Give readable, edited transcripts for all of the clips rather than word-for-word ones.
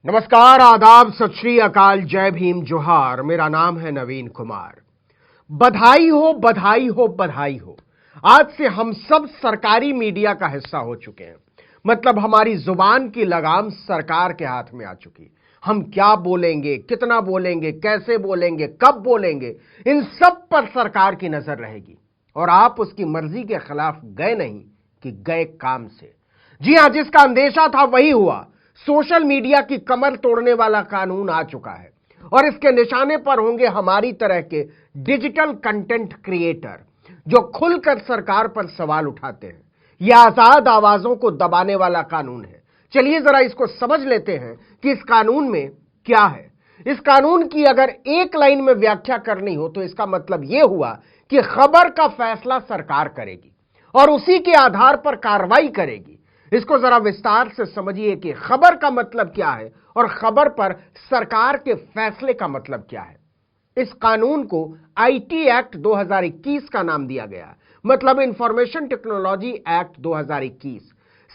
नमस्कार, आदाब, सत श्री अकाल, जय भीम, जोहार। मेरा नाम है नवीन कुमार। बधाई हो, बधाई हो, बधाई हो। आज से हम सब सरकारी मीडिया का हिस्सा हो चुके हैं। मतलब हमारी जुबान की लगाम सरकार के हाथ में आ चुकी। हम क्या बोलेंगे, कितना बोलेंगे, कैसे बोलेंगे, कब बोलेंगे, इन सब पर सरकार की नजर रहेगी। और आप उसकी मर्जी के खिलाफ गए नहीं कि गए काम से। जी हां, जिसका अंदेशा था वही हुआ। सोशल मीडिया की कमर तोड़ने वाला कानून आ चुका है और इसके निशाने पर होंगे हमारी तरह के डिजिटल कंटेंट क्रिएटर जो खुलकर सरकार पर सवाल उठाते हैं। यह आजाद आवाजों को दबाने वाला कानून है। चलिए जरा इसको समझ लेते हैं कि इस कानून में क्या है। इस कानून की अगर एक लाइन में व्याख्या करनी हो तो इसका मतलब यह हुआ कि खबर का फैसला सरकार करेगी और उसी के आधार पर कार्रवाई करेगी। इसको जरा विस्तार से समझिए कि खबर का मतलब क्या है और खबर पर सरकार के फैसले का मतलब क्या है। इस कानून को आईटी एक्ट 2021 का नाम दिया गया, मतलब इंफॉर्मेशन टेक्नोलॉजी एक्ट 2021।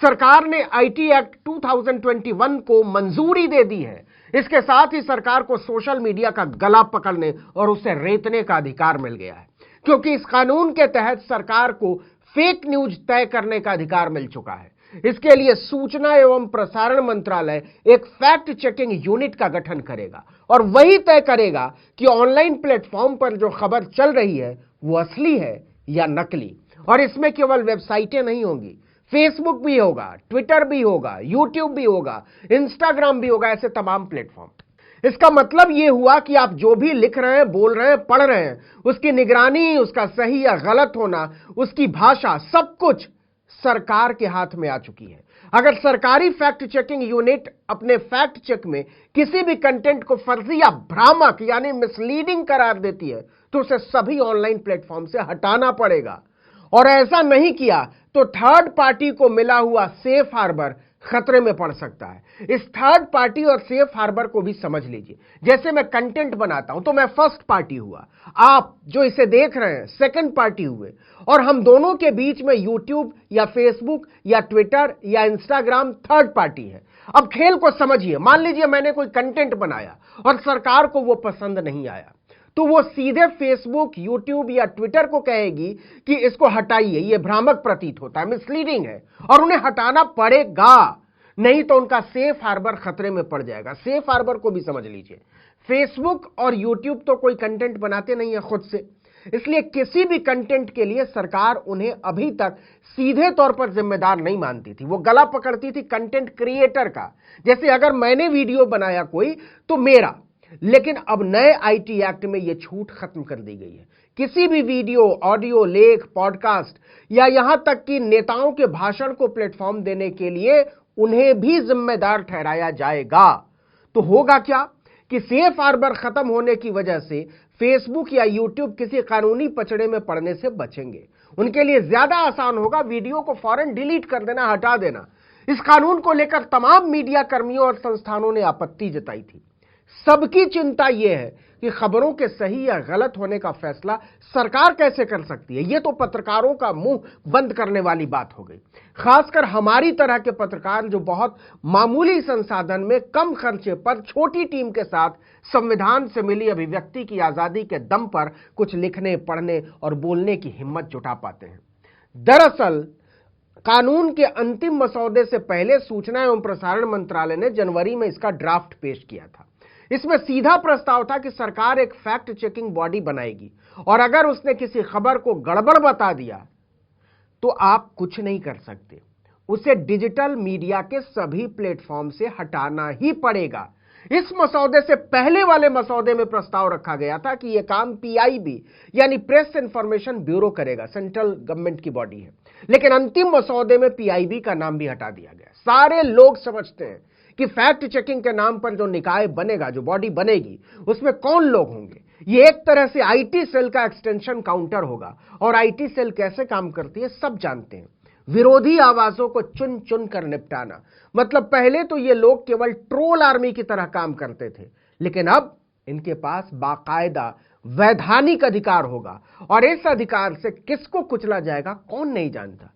सरकार ने आईटी एक्ट 2021 को मंजूरी दे दी है। इसके साथ ही सरकार को सोशल मीडिया का गला पकड़ने और उसे रेतने का अधिकार मिल गया है, क्योंकि इस कानून के तहत सरकार को फेक न्यूज तय करने का अधिकार मिल चुका है। इसके लिए सूचना एवं प्रसारण मंत्रालय एक फैक्ट चेकिंग यूनिट का गठन करेगा और वही तय करेगा कि ऑनलाइन प्लेटफॉर्म पर जो खबर चल रही है वो असली है या नकली। और इसमें केवल वेबसाइटें नहीं होंगी, फेसबुक भी होगा, ट्विटर भी होगा, यूट्यूब भी होगा, इंस्टाग्राम भी होगा, ऐसे तमाम प्लेटफॉर्म। इसका मतलब यह हुआ कि आप जो भी लिख रहे हैं, बोल रहे हैं, पढ़ रहे हैं, उसकी निगरानी, उसका सही या गलत होना, उसकी भाषा, सब कुछ सरकार के हाथ में आ चुकी है। अगर सरकारी फैक्ट चेकिंग यूनिट अपने फैक्ट चेक में किसी भी कंटेंट को फर्जी या भ्रामक यानी मिसलीडिंग करार देती है तो उसे सभी ऑनलाइन प्लेटफॉर्म से हटाना पड़ेगा। और ऐसा नहीं किया तो थर्ड पार्टी को मिला हुआ सेफ हार्बर खतरे में पड़ सकता है। इस थर्ड पार्टी और सेफ हार्बर को भी समझ लीजिए। जैसे मैं कंटेंट बनाता हूं तो मैं फर्स्ट पार्टी हुआ, आप जो इसे देख रहे हैं सेकंड पार्टी हुए, और हम दोनों के बीच में यूट्यूब या फेसबुक या ट्विटर या इंस्टाग्राम थर्ड पार्टी है। अब खेल को समझिए। मान लीजिए मैंने कोई कंटेंट बनाया और सरकार को वो पसंद नहीं आया, तो वो सीधे फेसबुक, यूट्यूब या ट्विटर को कहेगी कि इसको हटाइए, ये भ्रामक प्रतीत होता है, मिसलीडिंग है, और उन्हें हटाना पड़ेगा, नहीं तो उनका सेफ हार्बर खतरे में पड़ जाएगा। सेफ हार्बर को भी समझ लीजिए। फेसबुक और यूट्यूब तो कोई कंटेंट बनाते नहीं है खुद से, इसलिए किसी भी कंटेंट के लिए सरकार उन्हें अभी तक सीधे तौर पर जिम्मेदार नहीं मानती थी। वो गला पकड़ती थी कंटेंट क्रिएटर का। जैसे अगर मैंने वीडियो बनाया कोई तो मेरा, लेकिन अब नए आईटी एक्ट में यह छूट खत्म कर दी गई है। किसी भी वीडियो, ऑडियो, लेख, पॉडकास्ट या यहां तक कि नेताओं के भाषण को प्लेटफॉर्म देने के लिए उन्हें भी जिम्मेदार ठहराया जाएगा। तो होगा क्या कि सेफ हार्बर खत्म होने की वजह से फेसबुक या यूट्यूब किसी कानूनी पचड़े में पड़ने से बचेंगे। उनके लिए ज्यादा आसान होगा वीडियो को फौरन डिलीट कर देना, हटा देना। इस कानून को लेकर तमाम मीडिया कर्मियों और संस्थानों ने आपत्ति जताई थी। सबकी चिंता यह है कि खबरों के सही या गलत होने का फैसला सरकार कैसे कर सकती है। यह तो पत्रकारों का मुंह बंद करने वाली बात हो गई। खासकर हमारी तरह के पत्रकार जो बहुत मामूली संसाधन में कम खर्चे पर छोटी टीम के साथ संविधान से मिली अभिव्यक्ति की आजादी के दम पर कुछ लिखने, पढ़ने और बोलने की हिम्मत जुटा पाते हैं। दरअसल कानून के अंतिम मसौदे से पहले सूचना एवं प्रसारण मंत्रालय ने जनवरी में इसका ड्राफ्ट पेश किया था। इसमें सीधा प्रस्ताव था कि सरकार एक फैक्ट चेकिंग बॉडी बनाएगी और अगर उसने किसी खबर को गड़बड़ बता दिया तो आप कुछ नहीं कर सकते, उसे डिजिटल मीडिया के सभी प्लेटफॉर्म से हटाना ही पड़ेगा। इस मसौदे से पहले वाले मसौदे में प्रस्ताव रखा गया था कि यह काम पीआईबी यानी प्रेस इंफॉर्मेशन ब्यूरो करेगा, सेंट्रल गवर्नमेंट की बॉडी है। लेकिन अंतिम मसौदे में पीआईबी का नाम भी हटा दिया गया। सारे लोग समझते हैं कि फैक्ट चेकिंग के नाम पर जो निकाय बनेगा, जो बॉडी बनेगी, उसमें कौन लोग होंगे। ये एक तरह से आईटी सेल का एक्सटेंशन काउंटर होगा। और आईटी सेल कैसे काम करती है सब जानते हैं। विरोधी आवाजों को चुन चुन कर निपटाना। मतलब पहले तो ये लोग केवल ट्रोल आर्मी की तरह काम करते थे, लेकिन अब इनके पास बाकायदा वैधानिक अधिकार होगा और इस अधिकार से किसको कुचला जाएगा कौन नहीं जानता।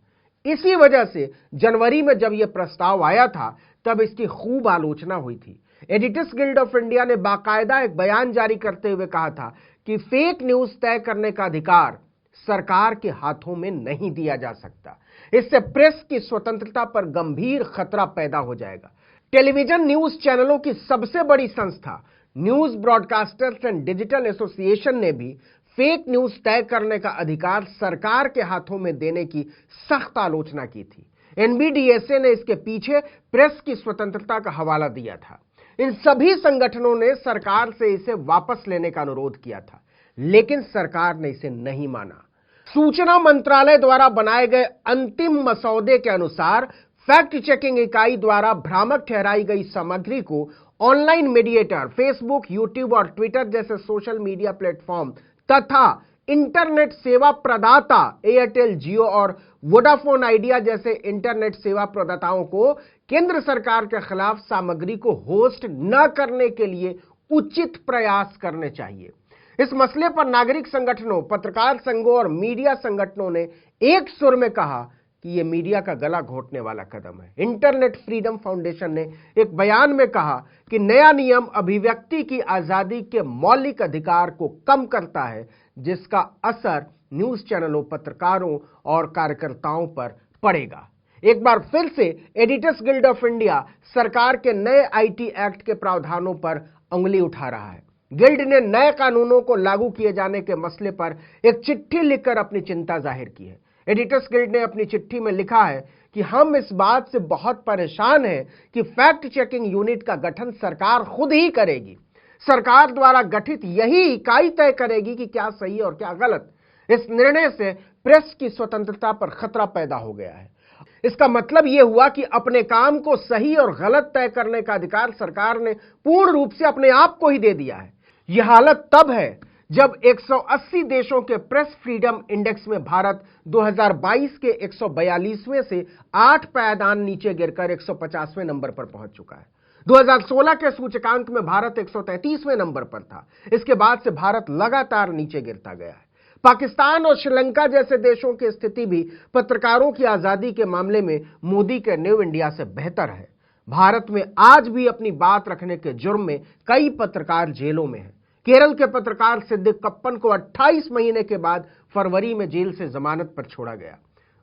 इसी वजह से जनवरी में जब यह प्रस्ताव आया था तब इसकी खूब आलोचना हुई थी। एडिटर्स गिल्ड ऑफ इंडिया ने बाकायदा एक बयान जारी करते हुए कहा था कि फेक न्यूज तय करने का अधिकार सरकार के हाथों में नहीं दिया जा सकता। इससे प्रेस की स्वतंत्रता पर गंभीर खतरा पैदा हो जाएगा। टेलीविजन न्यूज चैनलों की सबसे बड़ी संस्था news broadcasters and digital association ने भी फेक न्यूज तय करने का अधिकार सरकार के हाथों में देने की सख्त आलोचना की थी। एनबीडीएसए ने इसके पीछे प्रेस की स्वतंत्रता का हवाला दिया था। इन सभी संगठनों ने सरकार से इसे वापस लेने का अनुरोध किया था, लेकिन सरकार ने इसे नहीं माना। सूचना मंत्रालय द्वारा बनाए गए अंतिम मसौदे के अनुसार फैक्ट चेकिंग इकाई द्वारा भ्रामक ठहराई गई सामग्री को ऑनलाइन मीडिएटर, फेसबुक, यूट्यूब और ट्विटर जैसे सोशल मीडिया प्लेटफॉर्म तथा इंटरनेट सेवा प्रदाता एयरटेल, जियो और वोडाफोन आइडिया जैसे इंटरनेट सेवा प्रदाताओं को केंद्र सरकार के खिलाफ सामग्री को होस्ट न करने के लिए उचित प्रयास करने चाहिए। इस मसले पर नागरिक संगठनों, पत्रकार संघों और मीडिया संगठनों ने एक सुर में कहा कि यह मीडिया का गला घोटने वाला कदम है। इंटरनेट फ्रीडम फाउंडेशन ने एक बयान में कहा कि नया नियम अभिव्यक्ति की आजादी के मौलिक अधिकार को कम करता है, जिसका असर न्यूज चैनलों, पत्रकारों और कार्यकर्ताओं पर पड़ेगा। एक बार फिर से एडिटर्स गिल्ड ऑफ इंडिया सरकार के नए आईटी एक्ट के प्रावधानों पर उंगली उठा रहा है। गिल्ड ने नए कानूनों को लागू किए जाने के मसले पर एक चिट्ठी लिखकर अपनी चिंता जाहिर की है। एडिटर्स गिल्ड ने अपनी चिट्ठी में लिखा है कि हम इस बात से बहुत परेशान हैं कि फैक्ट चेकिंग यूनिट का गठन सरकार खुद ही करेगी। सरकार द्वारा गठित यही इकाई तय करेगी कि क्या सही और क्या गलत। इस निर्णय से प्रेस की स्वतंत्रता पर खतरा पैदा हो गया है। इसका मतलब यह हुआ कि अपने काम को सही और गलत तय करने का अधिकार सरकार ने पूर्ण रूप से अपने आप को ही दे दिया है। यह हालत तब है जब 180 देशों के प्रेस फ्रीडम इंडेक्स में भारत 2022 के 142वें से 8 पायदान नीचे गिरकर 150वें नंबर पर पहुंच चुका है। 2016 के सूचकांक में भारत 133वें नंबर पर था। इसके बाद से भारत लगातार नीचे गिरता गया है। पाकिस्तान और श्रीलंका जैसे देशों की स्थिति भी पत्रकारों की आजादी के मामले में मोदी के न्यू इंडिया से बेहतर है। भारत में आज भी अपनी बात रखने के जुर्म में कई पत्रकार जेलों में हैं। केरल के पत्रकार सिद्दिक कप्पन को 28 महीने के बाद फरवरी में जेल से जमानत पर छोड़ा गया।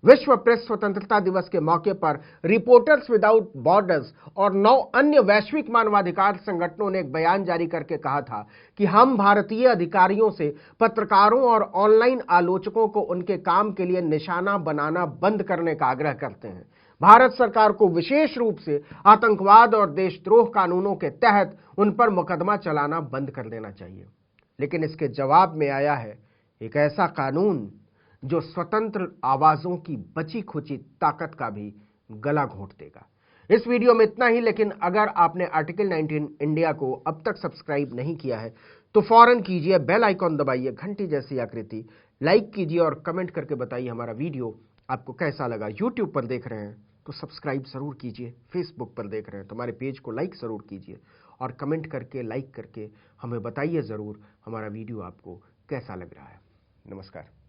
विश्व प्रेस स्वतंत्रता दिवस के मौके पर रिपोर्टर्स विदाउट बॉर्डर्स और 9 अन्य वैश्विक मानवाधिकार संगठनों ने एक बयान जारी करके कहा था कि हम भारतीय अधिकारियों से पत्रकारों और ऑनलाइन आलोचकों को उनके काम के लिए निशाना बनाना बंद करने का आग्रह करते हैं। भारत सरकार को विशेष रूप से आतंकवाद और देशद्रोह कानूनों के तहत उन पर मुकदमा चलाना बंद कर देना चाहिए। लेकिन इसके जवाब में आया है एक ऐसा कानून जो स्वतंत्र आवाजों की बची खुची ताकत का भी गला घोंट देगा। इस वीडियो में इतना ही, लेकिन अगर आपने आर्टिकल 19 इंडिया को अब तक सब्सक्राइब नहीं किया है तो फौरन कीजिए, बेल आइकॉन दबाइए, घंटी जैसी आकृति, लाइक कीजिए और कमेंट करके बताइए हमारा वीडियो आपको कैसा लगा। यूट्यूब पर देख रहे हैं तो सब्सक्राइब जरूर कीजिए, फेसबुक पर देख रहे हैं तो हमारे पेज को लाइक जरूर कीजिए और कमेंट करके, लाइक करके हमें बताइए जरूर हमारा वीडियो आपको कैसा लग रहा है। नमस्कार।